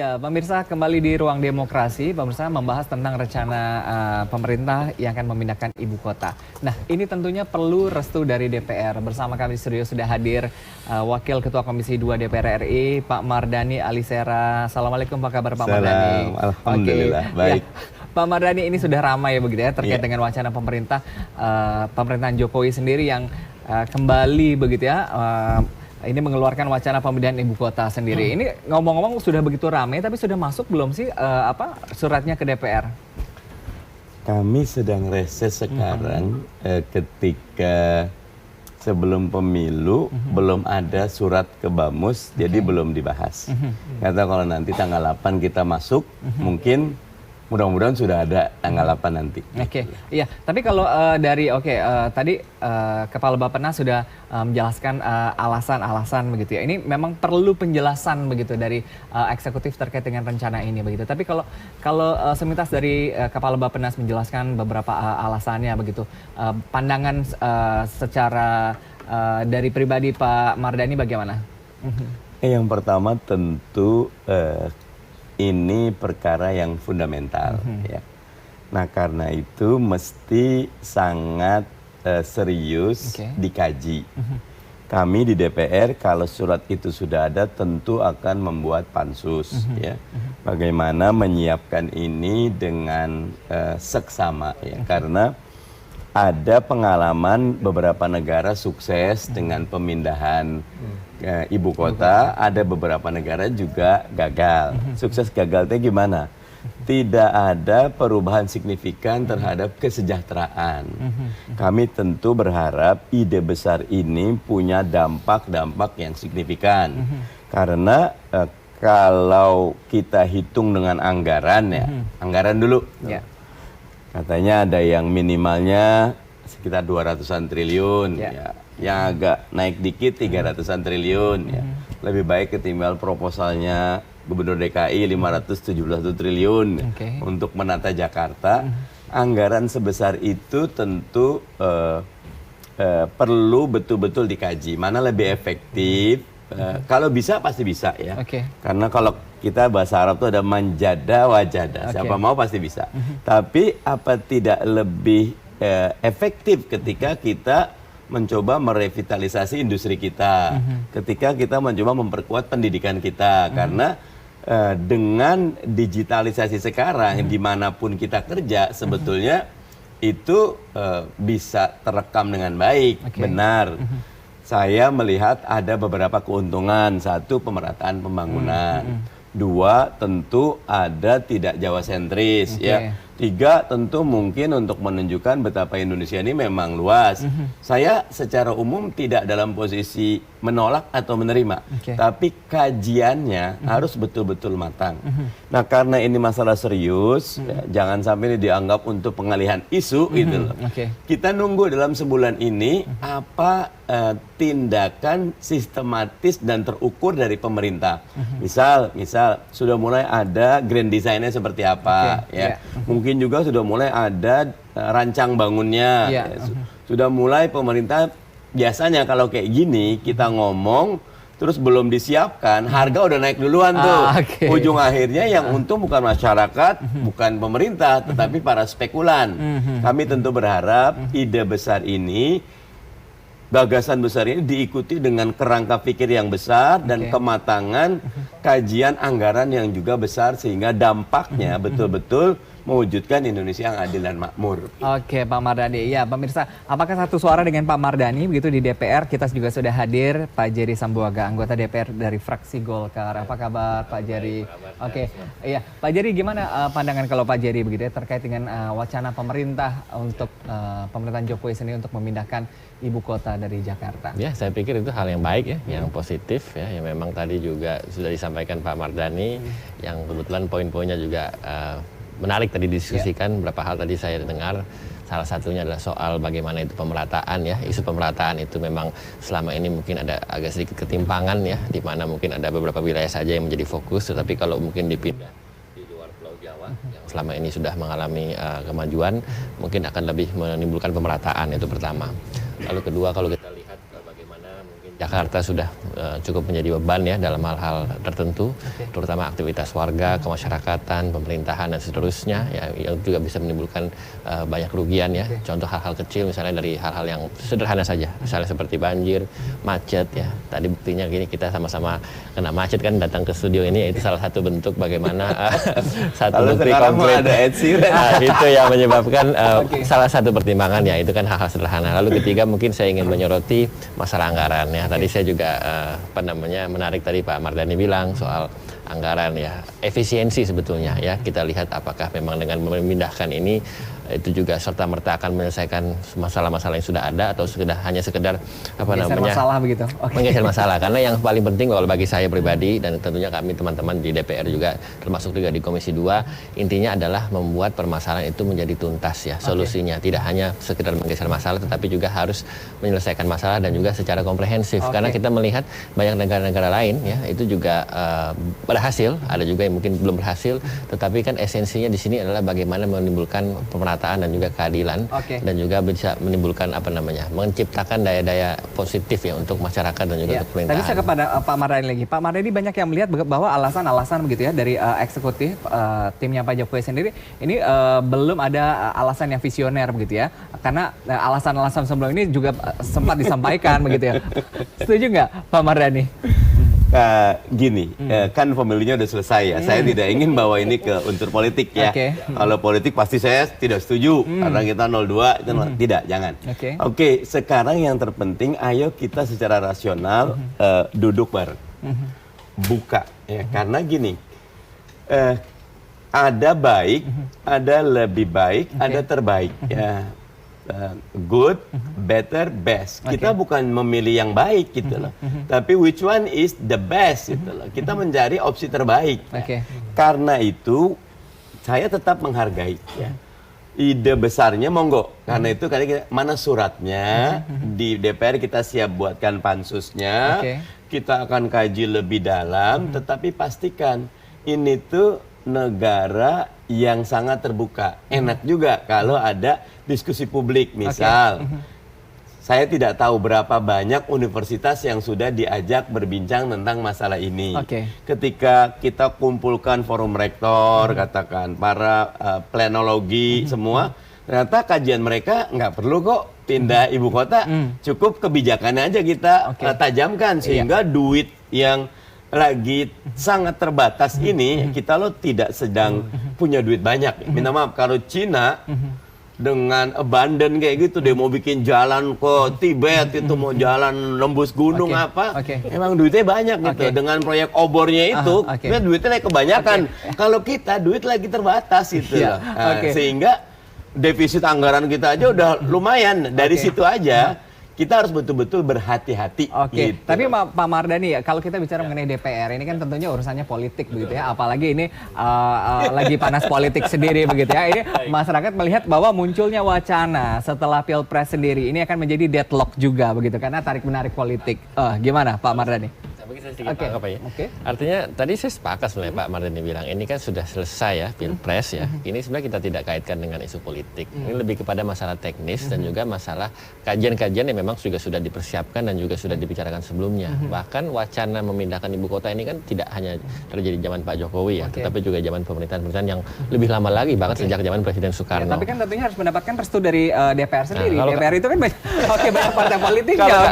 Ya, pemirsa kembali di Ruang Demokrasi, pemirsa membahas tentang rencana pemerintah yang akan memindahkan ibu kota. Nah, ini tentunya perlu restu dari DPR. Bersama kami di studio sudah hadir Wakil Ketua Komisi 2 DPR RI, Pak Mardhani Alisera. Assalamualaikum, apa kabar Pak Mardhani? Alhamdulillah, baik. Ya, Pak Mardhani, ini sudah ramai begitu ya terkait dengan wacana pemerintah, pemerintahan Jokowi sendiri yang kembali begitu ya, ini mengeluarkan wacana pemindahan ibu kota sendiri. Ini ngomong-ngomong sudah begitu ramai, tapi sudah masuk belum sih suratnya ke DPR? Kami sedang reses sekarang ketika sebelum pemilu belum ada surat ke Bamus, jadi belum dibahas. Kata kalau nanti tanggal 8 kita masuk, mungkin mudah-mudahan sudah ada tanggal 8 nanti. Oke, iya. Tapi kalau tadi Kepala Bappenas sudah menjelaskan alasan-alasan begitu ya. Ini memang perlu penjelasan begitu dari eksekutif terkait dengan rencana ini begitu. Tapi kalau semintas dari Kepala Bappenas menjelaskan beberapa alasannya begitu, pandangan secara dari pribadi Pak Mardhani bagaimana? Yang pertama tentu ini perkara yang fundamental, ya. Nah, karena itu mesti sangat serius dikaji. Kami di DPR kalau surat itu sudah ada tentu akan membuat pansus, ya. Bagaimana menyiapkan ini dengan seksama, ya. Karena ada pengalaman beberapa negara sukses dengan pemindahan ibu kota, ada beberapa negara juga gagal. Sukses gagalnya gimana? Tidak ada perubahan signifikan terhadap kesejahteraan. Kami tentu berharap ide besar ini punya dampak-dampak yang signifikan. Karena kalau kita hitung dengan anggaran ya, anggaran dulu. Katanya ada yang minimalnya sekitar 200-an triliun, ya. Yang agak naik dikit 300-an triliun, ya. Lebih baik ketimbang proposalnya Gubernur DKI 571 triliun untuk menata Jakarta. Anggaran sebesar itu tentu perlu betul-betul dikaji. Mana lebih efektif? Kalau bisa pasti bisa, ya. Karena kalau kita bahasa Arab itu ada manjada wajada, siapa mau pasti bisa. Tapi apa tidak lebih efektif ketika kita mencoba merevitalisasi industri kita, ketika kita mencoba memperkuat pendidikan kita, karena dengan digitalisasi sekarang dimanapun kita kerja sebetulnya itu bisa terekam dengan baik, benar. Saya melihat ada beberapa keuntungan. Satu, pemerataan pembangunan. Dua, tentu ada tidak Jawa sentris, ya. Tiga, tentu mungkin untuk menunjukkan betapa Indonesia ini memang luas. Saya secara umum tidak dalam posisi menolak atau menerima, tapi kajiannya harus betul-betul matang. Nah, karena ini masalah serius, ya, jangan sampai ini dianggap untuk pengalihan isu, gitu loh. Kita nunggu dalam sebulan ini apa tindakan sistematis dan terukur dari pemerintah. Misal sudah mulai ada grand design-nya seperti apa, ya. Mungkin juga sudah mulai ada rancang bangunnya. Sudah mulai pemerintah, biasanya kalau kayak gini kita ngomong terus belum disiapkan, harga udah naik duluan tuh. Ujung akhirnya yang untung bukan masyarakat, bukan pemerintah, tetapi para spekulan. Kami tentu berharap ide besar ini, gagasan besar ini diikuti dengan kerangka pikir yang besar dan kematangan kajian anggaran yang juga besar, sehingga dampaknya betul-betul mewujudkan Indonesia yang adil dan makmur. Oke, Pak Mardhani. Ya, pemirsa, apakah satu suara dengan Pak Mardhani begitu di DPR? Kita juga sudah hadir Pak Jerry Sambuaga, anggota DPR dari fraksi Golkar. Apa kabar Pak Jerry? Iya, Pak Jerry, gimana pandangan kalau Pak Jerry begitu ya terkait dengan wacana pemerintah untuk pemerintahan Jokowi sendiri untuk memindahkan ibu kota dari Jakarta? Ya, saya pikir itu hal yang baik ya, yang positif ya, yang memang tadi juga sudah disampaikan Pak Mardhani, yang kebetulan poin-poinnya juga menarik tadi didiskusikan. Beberapa hal tadi saya dengar, salah satunya adalah soal bagaimana itu pemerataan ya. Isu pemerataan itu memang selama ini mungkin ada agak sedikit ketimpangan ya, di mana mungkin ada beberapa wilayah saja yang menjadi fokus, tetapi kalau mungkin dipindah di luar Pulau Jawa yang selama ini sudah mengalami kemajuan, mungkin akan lebih menimbulkan pemerataan, itu pertama. Lalu kedua, kalau kita lihat bagaimana mungkin Jakarta sudah cukup menjadi beban ya dalam hal-hal tertentu, terutama aktivitas warga, kemasyarakatan, pemerintahan dan seterusnya ya, yang juga bisa menimbulkan banyak kerugian ya. Contoh hal-hal kecil misalnya dari hal-hal yang sederhana saja, misalnya seperti banjir, macet ya. Tadi buktinya gini, kita sama-sama kena macet kan datang ke studio ini, itu salah satu bentuk bagaimana satu menteri konkret ada itu yang menyebabkan salah satu pertimbangan ya, itu kan hal-hal sederhana. Lalu ketiga mungkin saya ingin menyoroti masalah anggaran ya. Tadi saya juga menarik tadi Pak Mardhani bilang soal anggaran ya, efisiensi sebetulnya ya. Kita lihat apakah memang dengan memindahkan ini itu juga serta-merta akan menyelesaikan masalah-masalah yang sudah ada atau hanya sekedar masalah begitu. Menggeser masalah. Karena yang paling penting kalau bagi saya pribadi dan tentunya kami teman-teman di DPR juga termasuk juga di Komisi 2, intinya adalah membuat permasalahan itu menjadi tuntas ya, solusinya tidak hanya sekedar menggeser masalah tetapi juga harus menyelesaikan masalah dan juga secara komprehensif. Karena kita melihat banyak negara-negara lain ya itu juga berhasil, ada juga yang mungkin belum berhasil, tetapi kan esensinya di sini adalah bagaimana menimbulkan pemerataan dan juga keadilan dan juga bisa menimbulkan menciptakan daya-daya positif ya untuk masyarakat dan juga untuk pemerintahan. Tadi saya kepada Pak Mardhani lagi. Pak Mardhani banyak yang melihat bahwa alasan-alasan begitu ya dari eksekutif timnya Pak Jokowi sendiri ini belum ada alasan yang visioner begitu ya. Karena alasan-alasan sebelum ini juga sempat disampaikan begitu ya. Setuju nggak Pak Mardhani? Gini, kan pemilunya udah selesai ya. Saya tidak ingin bawa ini ke unsur politik ya. Kalau politik pasti saya tidak setuju karena kita 02 itu tidak, jangan. Oke, sekarang yang terpenting ayo kita secara rasional duduk bareng. Buka ya, karena gini. Ada baik, ada lebih baik, ada terbaik ya. Good, better, best. Kita bukan memilih yang baik gitu loh. Tapi which one is the best gitu loh. Kita mencari opsi terbaik. Karena itu saya tetap menghargai ya. Ide besarnya monggo. Karena itu mana suratnya di DPR kita siap buatkan pansusnya. Kita akan kaji lebih dalam, tetapi pastikan ini tuh negara yang sangat terbuka. Enak juga kalau ada diskusi publik. Misal, saya tidak tahu berapa banyak universitas yang sudah diajak berbincang tentang masalah ini. Ketika kita kumpulkan forum rektor, katakan para planologi semua, ternyata kajian mereka nggak perlu kok pindah ibu kota, cukup kebijakannya aja kita tajamkan sehingga duit yang lagi sangat terbatas ini kita tidak sedang punya duit banyak. Minta maaf kalau Cina dengan abandon kayak gitu, dia mau bikin jalan ke Tibet itu mau jalan nembus gunung emang duitnya banyak gitu. Dengan proyek obornya itu duitnya lagi kebanyakan. Kalau kita duit lagi terbatas gitu loh. Sehingga defisit anggaran kita aja udah lumayan. Dari situ aja kita harus betul-betul berhati-hati. Gitu. Tapi Pak Mardhani, kalau kita bicara mengenai DPR, ini kan tentunya urusannya politik begitu ya. Apalagi ini lagi panas politik sendiri begitu ya. Ini masyarakat melihat bahwa munculnya wacana setelah Pilpres sendiri ini akan menjadi deadlock juga begitu karena tarik-menarik politik. Gimana Pak Mardhani? Mungkin saya sedikit tangkap ya. Artinya tadi saya sepakat sebenarnya Pak Mardhani bilang ini kan sudah selesai ya Pilpres ya. Ini sebenarnya kita tidak kaitkan dengan isu politik. Ini lebih kepada masalah teknis dan juga masalah kajian-kajian yang memang juga sudah dipersiapkan dan juga sudah dibicarakan sebelumnya. Bahkan wacana memindahkan ibu kota ini kan tidak hanya terjadi zaman Pak Jokowi ya, tetapi juga zaman pemerintahan-pemerintahan yang lebih lama lagi, bahkan sejak zaman Presiden Soekarno. Tapi kan tentunya harus mendapatkan restu dari DPR sendiri. DPR itu kan banyak partai politik ya.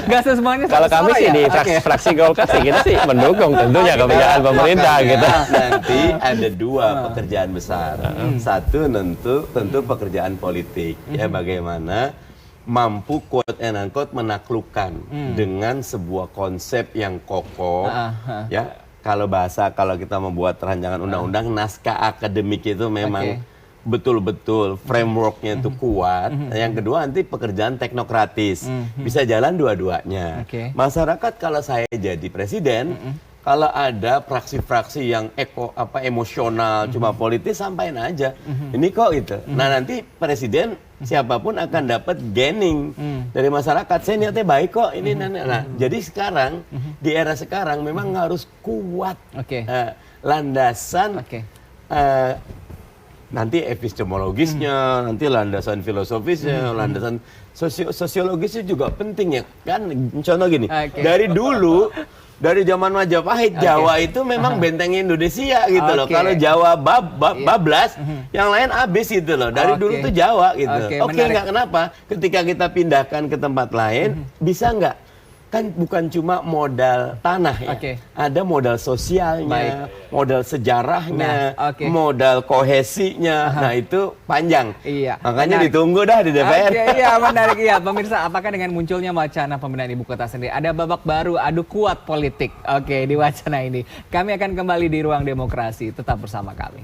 Nggak semuanya. Kalau kami sih di fraksi Golkar sih kita sih mendukung tentunya kebijakan pemerintah gitu. Nanti ada dua pekerjaan besar. Satu tentu pekerjaan politik ya, bagaimana mampu quote and unquote menaklukkan dengan sebuah konsep yang kokoh ya. Kalau kita membuat rancangan undang-undang, naskah akademik itu memang betul-betul frameworknya itu kuat. Yang kedua nanti pekerjaan teknokratis, bisa jalan dua-duanya. Masyarakat kalau saya jadi presiden, kalau ada fraksi-fraksi yang emosional, cuma politis, sampaikan aja. Ini kok gitu. Nah nanti presiden siapapun akan dapat gaining dari masyarakat. Saya niatnya baik kok ini. Nah, jadi sekarang di era sekarang memang harus kuat landasan nanti epistemologisnya, nanti landasan filosofisnya, landasan sosiologisnya juga penting ya kan. Contoh gini, dari dulu, dari zaman Majapahit, Jawa itu memang benteng Indonesia gitu loh. Kalau Jawa bablas, yang lain habis gitu loh. Dari dulu tuh Jawa gitu. Oke, nggak kenapa. Ketika kita pindahkan ke tempat lain, bisa nggak? Kan bukan cuma modal tanah ya, ada modal sosialnya, modal sejarahnya, modal kohesinya. Nah itu panjang. Makanya ditunggu dah di DPR. Iya menarik ya pemirsa. Apakah dengan munculnya wacana pemindahan ibu kota sendiri ada babak baru adu kuat politik? Di wacana ini kami akan kembali di Ruang Demokrasi. Tetap bersama kami.